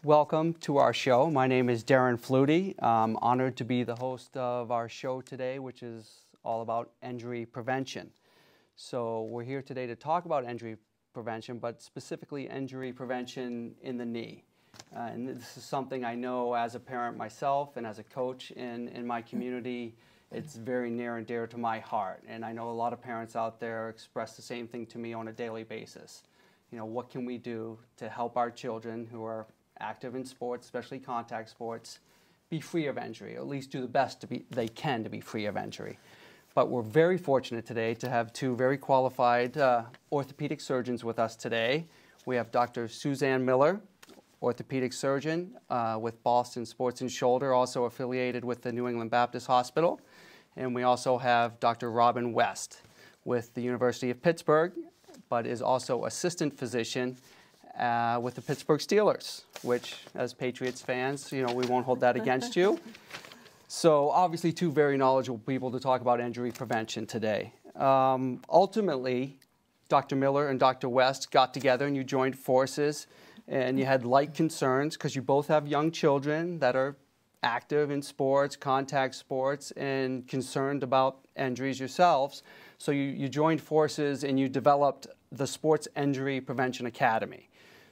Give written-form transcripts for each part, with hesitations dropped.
Welcome to our show. My name is Darren Flutie. I'm honored to be the host of our show today, which is all about injury prevention. So we're here today to talk about injury prevention, but specifically injury prevention in the knee. And this is something I know as a parent myself and as a coach in my community, it's very near and dear to my heart. And I know a lot of parents out there express the same thing to me on a daily basis. You know, what can we do to help our children who are active in sports, especially contact sports, be free of injury, or at least do the best they can to be free of injury. But we're very fortunate today to have two very qualified orthopedic surgeons with us today. We have Dr. Suzanne Miller, orthopedic surgeon with Boston Sports and Shoulder, also affiliated with the New England Baptist Hospital. And we also have Dr. Robin West with the University of Pittsburgh, but is also assistant physician with the Pittsburgh Steelers, which, as Patriots fans, you know, we won't hold that against you. So obviously two very knowledgeable people to talk about injury prevention today. Ultimately, Dr. Miller and Dr. West got together and you joined forces and you had like concerns because you both have young children that are active in sports, contact sports, and concerned about injuries yourselves. So you joined forces and you developed the Sports Injury Prevention Academy.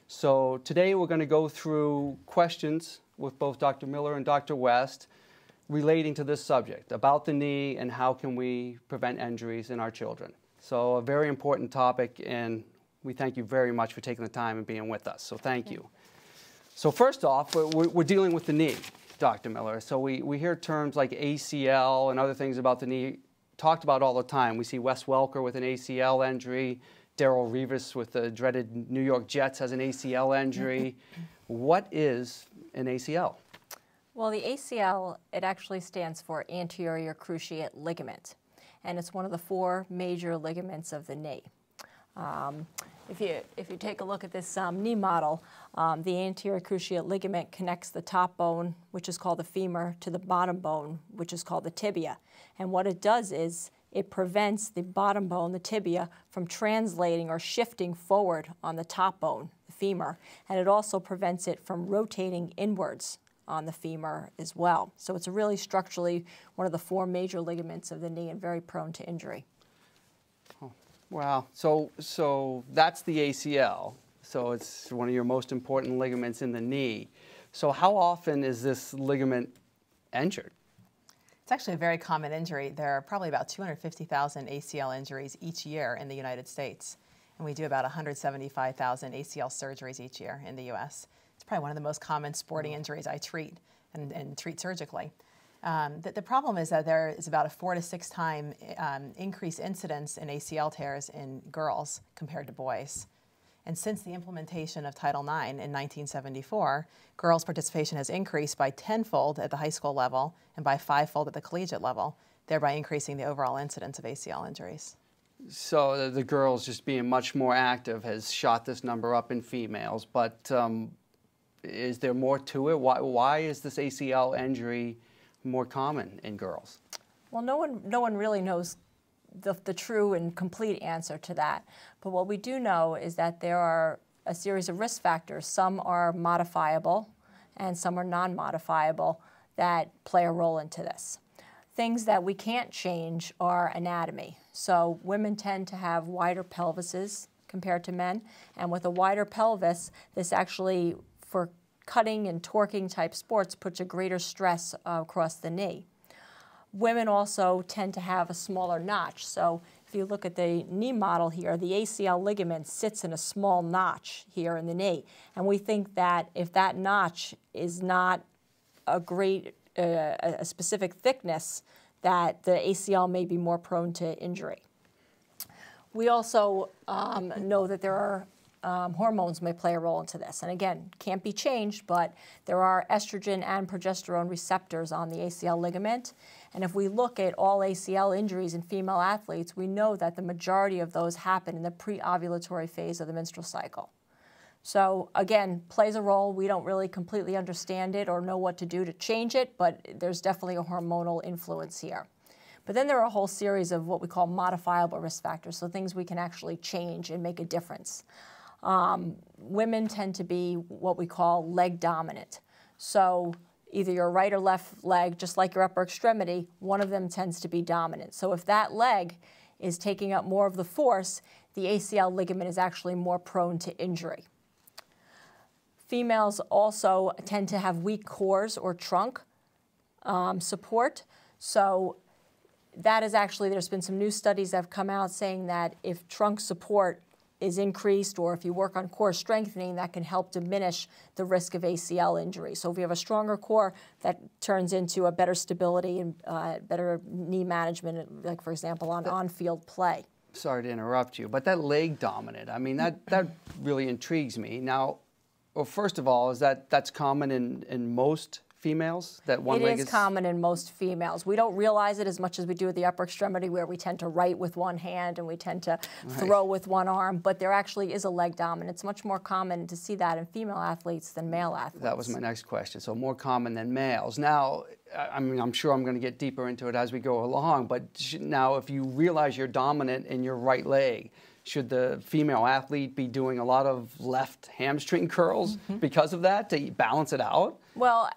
So today we're going to go through questions with both Dr. Miller and Dr. West relating to this subject about the knee and how can we prevent injuries in our children. So a very important topic, and we thank you very much for taking the time and being with us. So thank you. So first off, we're dealing with the knee, Dr. Miller. So we hear terms like ACL and other things about the knee talked about all the time. We see Wes Welker with an ACL injury. Darrelle Revis with the dreaded New York Jets has an ACL injury. What is an ACL? Well, the ACL, it actually stands for anterior cruciate ligament, and it's one of the four major ligaments of the knee. If you take a look at this knee model, the anterior cruciate ligament connects the top bone, which is called the femur, to the bottom bone, which is called the tibia. And what it does is it prevents the bottom bone, the tibia, from translating or shifting forward on the top bone, the femur, and it also prevents it from rotating inwards on the femur as well. So it's really structurally one of the four major ligaments of the knee and very prone to injury. Oh, wow. So that's the ACL. So it's one of your most important ligaments in the knee. So how often is this ligament injured? It's actually a very common injury. There are probably about 250,000 ACL injuries each year in the United States, and we do about 175,000 ACL surgeries each year in the U.S. It's probably one of the most common sporting injuries I treat and treat surgically. The problem is that there is about a 4 to 6 time increased incidence in ACL tears in girls compared to boys. And since the implementation of Title IX in 1974, girls' participation has increased by 10-fold at the high school level and by 5-fold at the collegiate level, thereby increasing the overall incidence of ACL injuries. So the girls just being much more active has shot this number up in females, but is there more to it? Why is this ACL injury more common in girls? Well, no one really knows the true and complete answer to that. But what we do know is that there are a series of risk factors. Some are modifiable and some are non-modifiable that play a role into this. Things that we can't change are anatomy. So women tend to have wider pelvises compared to men, and with a wider pelvis, this actually, for cutting and torquing type sports, puts a greater stress across the knee. Women also tend to have a smaller notch. So if you look at the knee model here, the ACL ligament sits in a small notch here in the knee. And we think that if that notch is not a specific thickness, that the ACL may be more prone to injury. We also know that there are hormones may play a role into this. And again, can't be changed, but there are estrogen and progesterone receptors on the ACL ligament. And if we look at all ACL injuries in female athletes, we know that the majority of those happen in the pre-ovulatory phase of the menstrual cycle. So again, plays a role. We don't really completely understand it or know what to do to change it, but there's definitely a hormonal influence here. But then there are a whole series of what we call modifiable risk factors, so things we can actually change and make a difference. Women tend to be what we call leg dominant. So either your right or left leg, just like your upper extremity, one of them tends to be dominant. So if that leg is taking up more of the force, the ACL ligament is actually more prone to injury. Females also tend to have weak cores or trunk support. So that is actually, there's been some new studies that have come out saying that if trunk support is increased, or if you work on core strengthening, that can help diminish the risk of ACL injury. So if you have a stronger core, that turns into a better stability and better knee management, like for example on-field play. Sorry to interrupt you, but that leg dominant, I mean, that really intrigues me. Now, well, first of all, that's common in most females, that one leg is? It is common in most females. We don't realize it as much as we do with the upper extremity, where we tend to write with one hand and we tend to throw with one arm, but there actually is a leg dominant. It's much more common to see that in female athletes than male athletes. That was my next question. So more common than males. Now, I mean, I'm sure I'm going to get deeper into it as we go along, but now if you realize you're dominant in your right leg, should the female athlete be doing a lot of left hamstring curls because of that to balance it out? Well,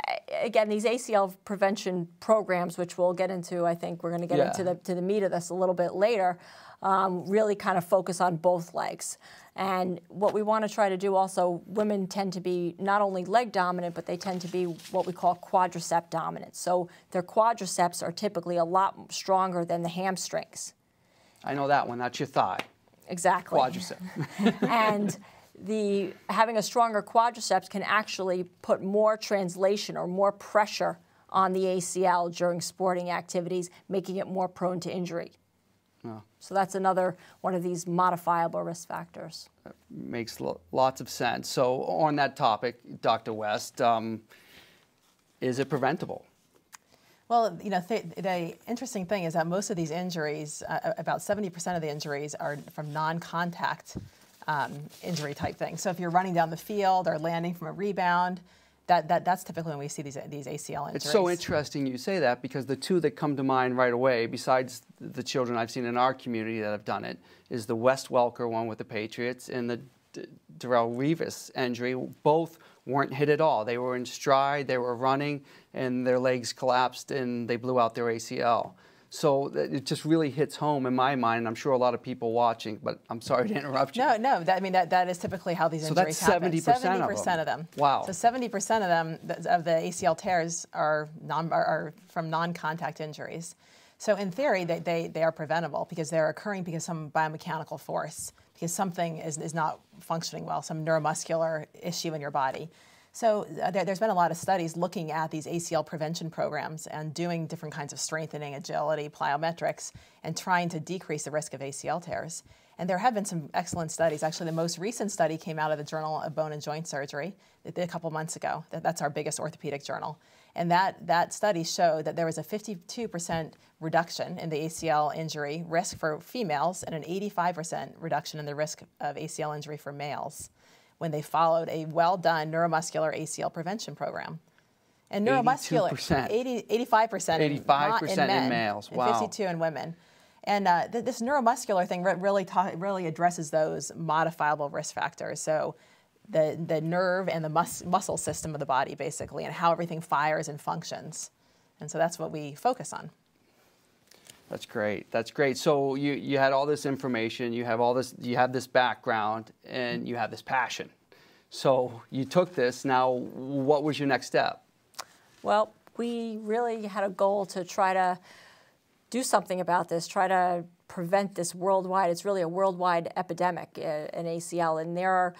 again, these ACL prevention programs, which we'll get into, I think we're going to get into the meat of this a little bit later, really kind of focus on both legs. And what we want to try to do also, women tend to be not only leg dominant, but they tend to be what we call quadricep dominant. So their quadriceps are typically a lot stronger than the hamstrings. I know that one. That's your thigh. Exactly. Quadricep. And having a stronger quadriceps can actually put more translation or more pressure on the ACL during sporting activities, making it more prone to injury. Oh. So that's another one of these modifiable risk factors. That makes lots of sense. So on that topic, Dr. West, is it preventable? Well, you know, the interesting thing is that most of these injuries, about 70% of the injuries, are from non-contact injury type things. So if you're running down the field or landing from a rebound, that's typically when we see these ACL injuries. It's so interesting you say that, because the two that come to mind right away, besides the children I've seen in our community that have done it, is the Wes Welker one with the Patriots and the Darrelle Revis injury. Both weren't hit at all. They were in stride, they were running, and their legs collapsed and they blew out their ACL. So it just really hits home in my mind, and I'm sure a lot of people watching, but I'm sorry to interrupt you. No, that is typically how these injuries happen. So that's 70% of them. Wow. So 70% of them, of the ACL tears, are from non-contact injuries. So in theory, they are preventable because they're occurring because some biomechanical force, because something is not functioning well, some neuromuscular issue in your body. So there's been a lot of studies looking at these ACL prevention programs and doing different kinds of strengthening, agility, plyometrics, and trying to decrease the risk of ACL tears. And there have been some excellent studies. Actually, the most recent study came out of the Journal of Bone and Joint Surgery a couple months ago. That's our biggest orthopedic journal. And that study showed that there was a 52% reduction in the ACL injury risk for females and an 85% reduction in the risk of ACL injury for males when they followed a well-done neuromuscular ACL prevention program. And neuromuscular, 85% in males, wow. And 52% in women. And this neuromuscular thing really addresses those modifiable risk factors. So the nerve and the muscle system of the body, basically, and how everything fires and functions. And so that's what we focus on. That's great. That's great. So you had all this information, you have this background, and you have this passion. So you took this. Now, what was your next step? Well, we really had a goal to try to do something about this, try to prevent this worldwide. It's really a worldwide epidemic in ACL, and there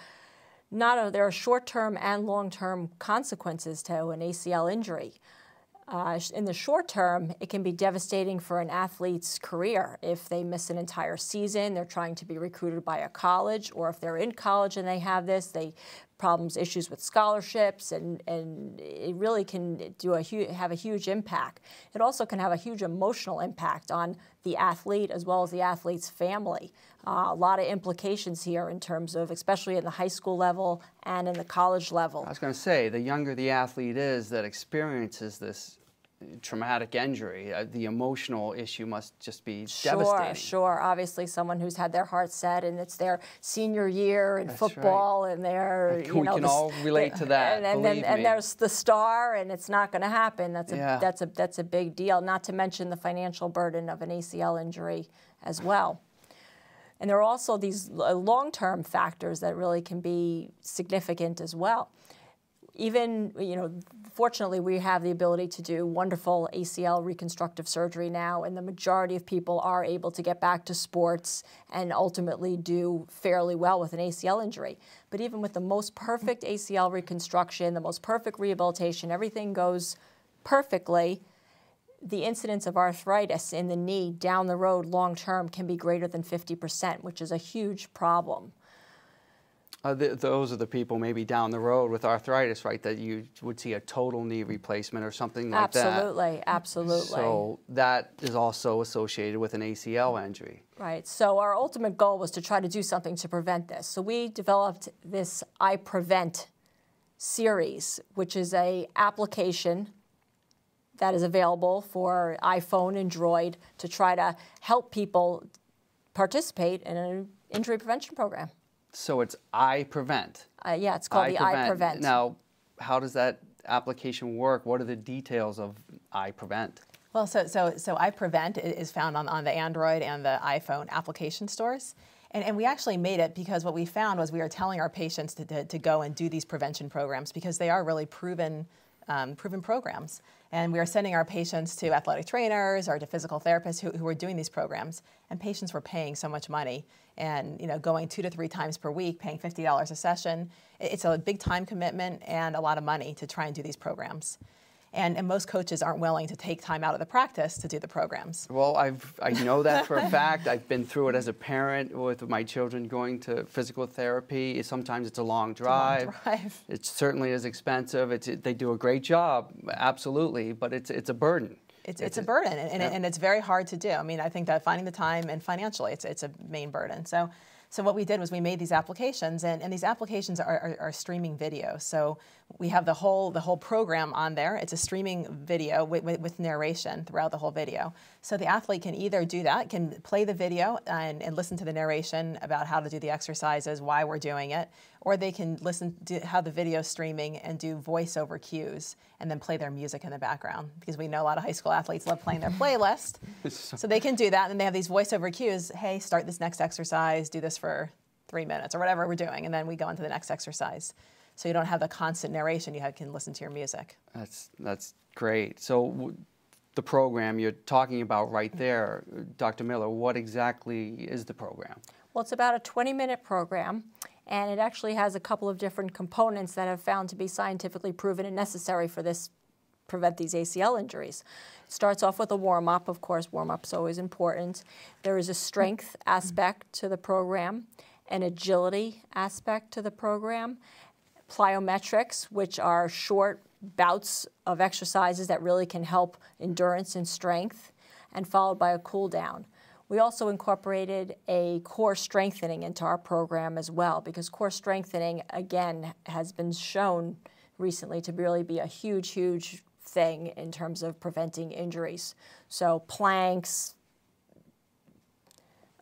are short-term and long-term consequences to an ACL injury. In the short term, it can be devastating for an athlete's career. If they miss an entire season, they're trying to be recruited by a college, or if they're in college and they have this, issues with scholarships, and it really can have a huge impact. It also can have a huge emotional impact on the athlete as well as the athlete's family. A lot of implications here in terms of, especially at the high school level and in the college level. I was going to say, the younger the athlete is that experiences this traumatic injury. The emotional issue must just be devastating. Sure. Obviously, someone who's had their heart set and it's their senior year in That's football, right. and they're We can all relate to that. And there's the star, and it's not going to happen. That's a big deal. Not to mention the financial burden of an ACL injury as well. And there are also these long-term factors that really can be significant as well. Even, fortunately, we have the ability to do wonderful ACL reconstructive surgery now, and the majority of people are able to get back to sports and ultimately do fairly well with an ACL injury. But even with the most perfect ACL reconstruction, the most perfect rehabilitation, everything goes perfectly, the incidence of arthritis in the knee down the road long-term can be greater than 50%, which is a huge problem. Those are the people maybe down the road with arthritis, right, that you would see a total knee replacement or something like that. Absolutely. So that is also associated with an ACL injury. Right. So our ultimate goal was to try to do something to prevent this. So we developed this iPrevent series, which is an application that is available for iPhone and Android to try to help people participate in an injury prevention program. So it's iPrevent. Yeah, it's called the iPrevent. Now, how does that application work? What are the details of iPrevent? Well, so iPrevent is found on the Android and the iPhone application stores. And we actually made it because what we found was we were telling our patients to go and do these prevention programs because they are really proven programs. And we are sending our patients to athletic trainers or to physical therapists who are doing these programs. And patients were paying so much money and going 2 to 3 times per week, paying $50 a session. It's a big time commitment and a lot of money to try and do these programs. And most coaches aren't willing to take time out of the practice to do the programs. Well, I know that for a fact. I've been through it as a parent with my children going to physical therapy. Sometimes it's a long drive. It certainly is expensive. They do a great job, absolutely, but it's a burden. It's a burden, and it's very hard to do. I mean, I think that finding the time and financially, it's a main burden. So what we did was we made these applications, and these applications are streaming video. So we have the whole program on there. It's a streaming video with narration throughout the whole video. So the athlete can either do that, can play the video and listen to the narration about how to do the exercises, why we're doing it, or they can listen to how the video is streaming and do voiceover cues and then play their music in the background, because we know a lot of high school athletes love playing their playlist. So they can do that, and they have these voiceover cues. Hey, start this next exercise, do this for 3 minutes or whatever we're doing, and then we go into the next exercise. So you don't have the constant narration, you can listen to your music. That's great. So the program you're talking about right there, Dr. Miller, what exactly is the program? Well, it's about a 20-minute program, and it actually has a couple of different components that have found to be scientifically proven and necessary for prevent these ACL injuries. It starts off with a warm-up. Of course, warm-up's always important. There is a strength aspect to the program, an agility aspect to the program, plyometrics, which are short bouts of exercises that really can help endurance and strength, and followed by a cool down. We also incorporated a core strengthening into our program as well, because core strengthening, again, has been shown recently to really be a huge, huge thing in terms of preventing injuries. So planks.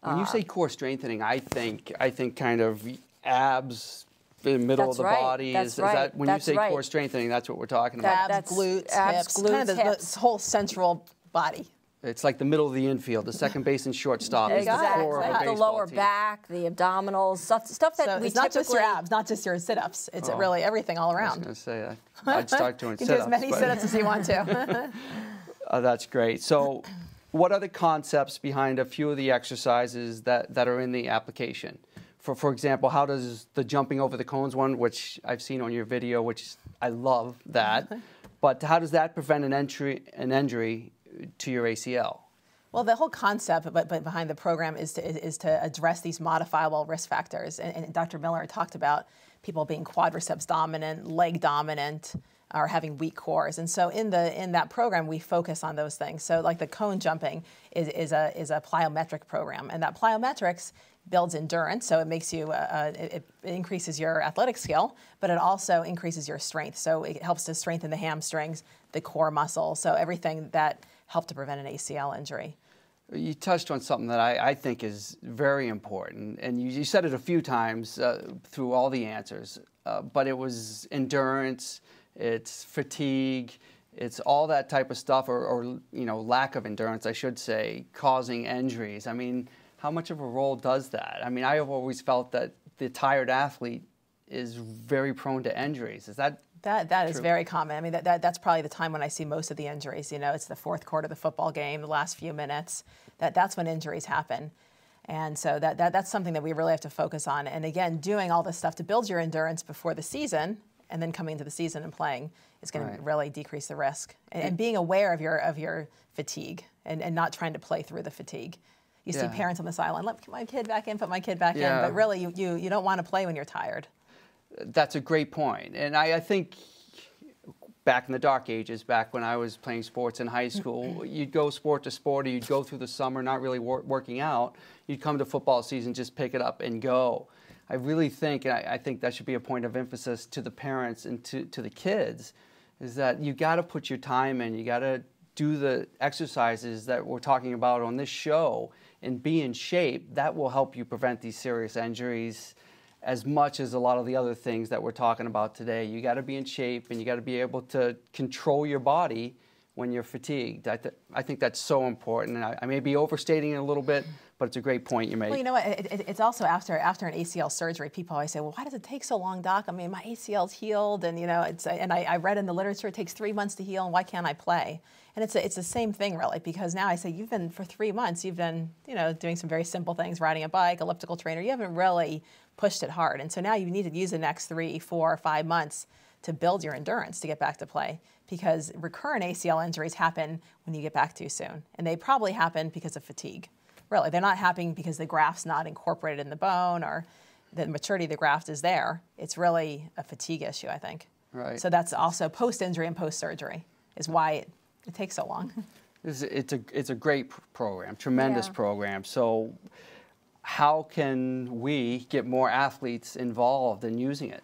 When you say core strengthening, I think kind of abs, the middle of the body. Is that when you say core strengthening, that's what we're talking about? Abs, glutes, hips, kind of this whole central body. It's like the middle of the infield, the second base and shortstop. Exactly. The lower back, the abdominals, stuff that we it's not just your abs, not just your sit-ups. It's really everything all around. I was going to say, I'd start doing sit-ups. You can do as many sit-ups as you want to. That's great. So what are the concepts behind a few of the exercises that are in the application? For example, how does the jumping over the cones one, which I've seen on your video, which I love that, but how does that prevent an injury to your ACL? Well, the whole concept behind the program is to address these modifiable risk factors. And Dr. Miller talked about people being quadriceps dominant, leg dominant, are having weak cores. And so in that program, we focus on those things. So like the cone jumping is a plyometric program, and that plyometrics builds endurance, so it makes you, it increases your athletic skill, but it also increases your strength. So it helps to strengthen the hamstrings, the core muscle, so everything that helps to prevent an ACL injury. You touched on something that I think is very important, and you said it a few times through all the answers, but it was endurance, it's fatigue, it's all that type of stuff, or you know, lack of endurance, I should say, causing injuries. I mean, how much of a role does that? I mean, I have always felt that the tired athlete is very prone to injuries. Is that That is very common. I mean, that's probably the time when I see most of the injuries. You know, it's the fourth quarter of the football game, the last few minutes. That's when injuries happen. And so that's something that we really have to focus on. And again, doing all this stuff to build your endurance before the season, and then coming into the season and playing is going to really decrease the risk. And being aware of your fatigue and not trying to play through the fatigue. You see parents on the sideline, let my kid back in, put my kid back in. But really, you don't want to play when you're tired. That's a great point. And I think back in the dark ages, back when I was playing sports in high school, you'd go sport to sport, or you'd go through the summer not really working out. You'd come to football season, just pick it up and go. I really think, and I think that should be a point of emphasis to the parents and to the kids, is that you got to put your time in. You got to do the exercises that we're talking about on this show and be in shape. That will help you prevent these serious injuries as much as a lot of the other things that we're talking about today. You got to be in shape, and you got to be able to control your body when you're fatigued. I think that's so important. And I may be overstating it a little bit, but it's a great point you made. Well, you know what? It's also after an ACL surgery, people always say, well, why does it take so long, Doc? I mean, my ACL's healed, and you know, I read in the literature it takes 3 months to heal, and why can't I play? And it's the same thing, really, because now I say, for 3 months, you've been, you know, doing some very simple things, riding a bike, elliptical trainer. You haven't really pushed it hard. And so now you need to use the next 3, 4, 5 months to build your endurance to get back to play, because recurrent ACL injuries happen when you get back too soon. And they probably happen because of fatigue. Really, they're not happening because the graft's not incorporated in the bone or the maturity of the graft is there. It's really a fatigue issue, I think. Right. So that's also post-injury and post-surgery is why it takes so long. It's a great program, tremendous program. So how can we get more athletes involved in using it?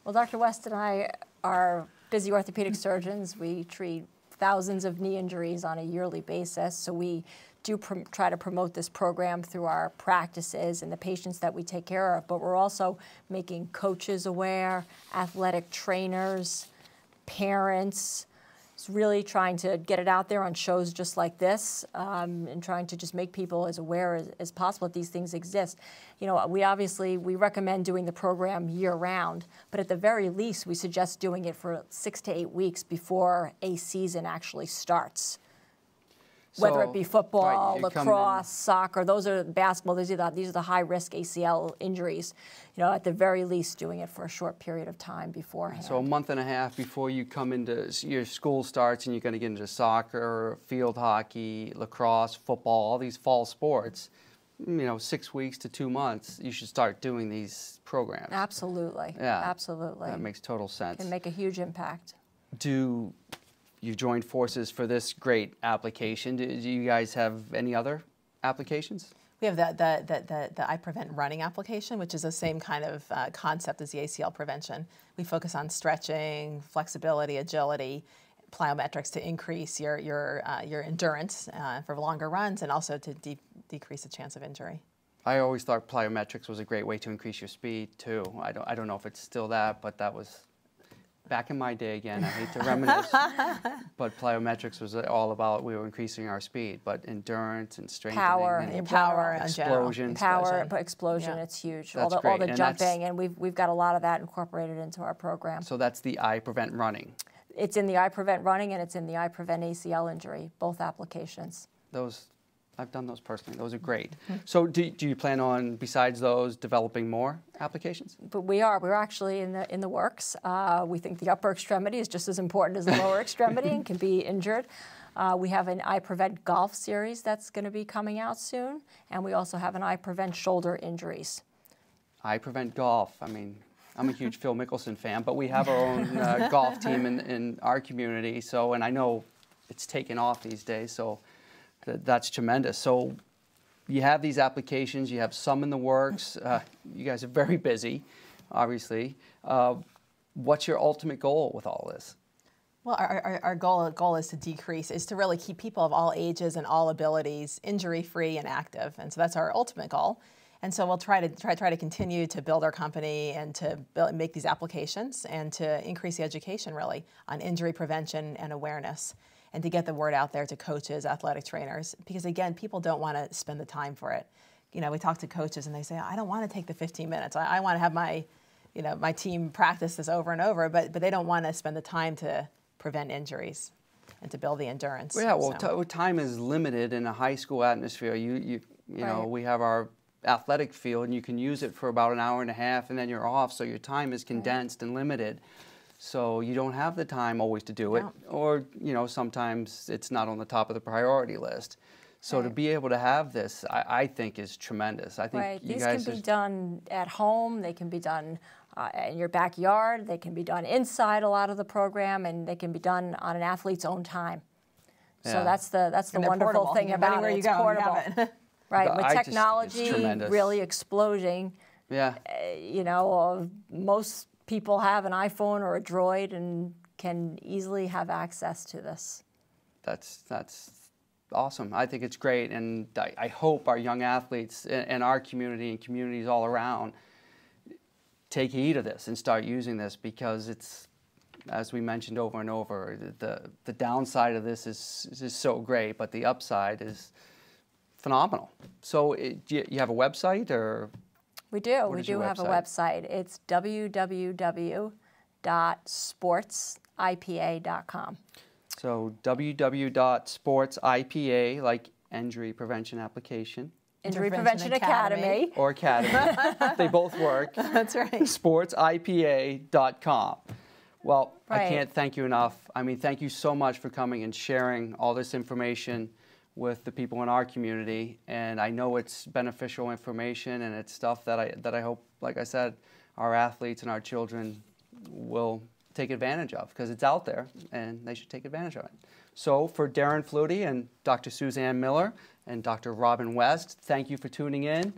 Well, Dr. West and I are busy orthopedic surgeons. We treat thousands of knee injuries on a yearly basis. So we do try to promote this program through our practices and the patients that we take care of. But we're also making coaches aware, athletic trainers, parents, really trying to get it out there on shows just like this, and trying to just make people as aware as possible that these things exist. You know, we recommend doing the program year-round, but at the very least, we suggest doing it for 6 to 8 weeks before a season actually starts. Whether it be football, lacrosse, soccer, basketball, these are the high-risk ACL injuries. You know, at the very least, doing it for a short period of time beforehand. So a month and a half before you come into your school starts, and you're going to get into soccer, field hockey, lacrosse, football, all these fall sports. You know, 6 weeks to 2 months, you should start doing these programs. Absolutely. Yeah, absolutely. That makes total sense. Can make a huge impact. You joined forces for this great application. Do you guys have any other applications? We have the I Prevent Running application, which is the same kind of concept as the ACL prevention. We focus on stretching, flexibility, agility, plyometrics to increase your endurance for longer runs, and also to decrease the chance of injury. I always thought plyometrics was a great way to increase your speed too. I don't know if it's still that, but that was back in my day again. I hate to reminisce, but plyometrics was all about we were increasing our speed, but endurance and strengthening, power, explosion, explosion. It's huge. That's all the jumping, and we've got a lot of that incorporated into our program. So that's the I Prevent Running. It's in the I Prevent Running, and it's in the I Prevent ACL Injury, both applications. I've done those personally. Those are great. So do you plan on, besides those, developing more applications? But we're actually in the works. We think the upper extremity is just as important as the lower extremity and can be injured. We have an I Prevent Golf series that's going to be coming out soon, and we also have an I Prevent Shoulder Injuries. I Prevent Golf. I mean, I'm a huge Phil Mickelson fan, but we have our own golf team in our community. So, and I know it's taken off these days, so that's tremendous. So you have these applications, you have some in the works. You guys are very busy, obviously. What's your ultimate goal with all this? Well, our goal is to really keep people of all ages and all abilities injury-free and active, and so that's our ultimate goal. And so we'll try to continue to build our company and to make these applications and to increase the education really on injury prevention and awareness, and to get the word out there to coaches, athletic trainers, because again, people don't want to spend the time for it. You know, we talk to coaches and they say, I don't want to take the 15 minutes. I want to have my team practice this over and over, but they don't want to spend the time to prevent injuries and to build the endurance. Well, yeah, well, time is limited in a high school atmosphere. You know, we have our athletic field, and you can use it for about an hour and a half, and then you're off, so your time is condensed and limited. So you don't have the time always to do it, or, you know, sometimes it's not on the top of the priority list. So to be able to have this, I think is tremendous. I think you These guys can be done at home, they can be done in your backyard, they can be done inside a lot of the program, and they can be done on an athlete's own time. So that's the wonderful thing about it. It's portable. Right, with technology really exploding, you know, most people have an iPhone or a Droid and can easily have access to this. That's awesome. I think it's great, and I hope our young athletes and our community and communities all around take heed of this and start using this, because it's, as we mentioned over and over, the downside of this is so great, but the upside is phenomenal. So you have a website, or? We do. We do have a website. It's www.sportsipa.com. So www.sportsipa, like injury prevention application. Injury Prevention Academy. Or Academy. They both work. That's right. sportsipa.com. Well, I can't thank you enough. I mean, thank you so much for coming and sharing all this information with the people in our community, and I know it's beneficial information, and it's stuff that I hope, like I said, our athletes and our children will take advantage of, because it's out there and they should take advantage of it. So for Darren Flutie and Dr. Suzanne Miller and Dr. Robin West, thank you for tuning in.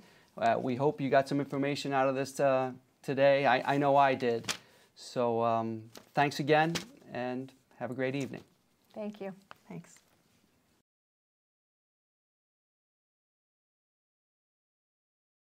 We hope you got some information out of this today. I know I did. So thanks again, and have a great evening. Thank you. Thanks.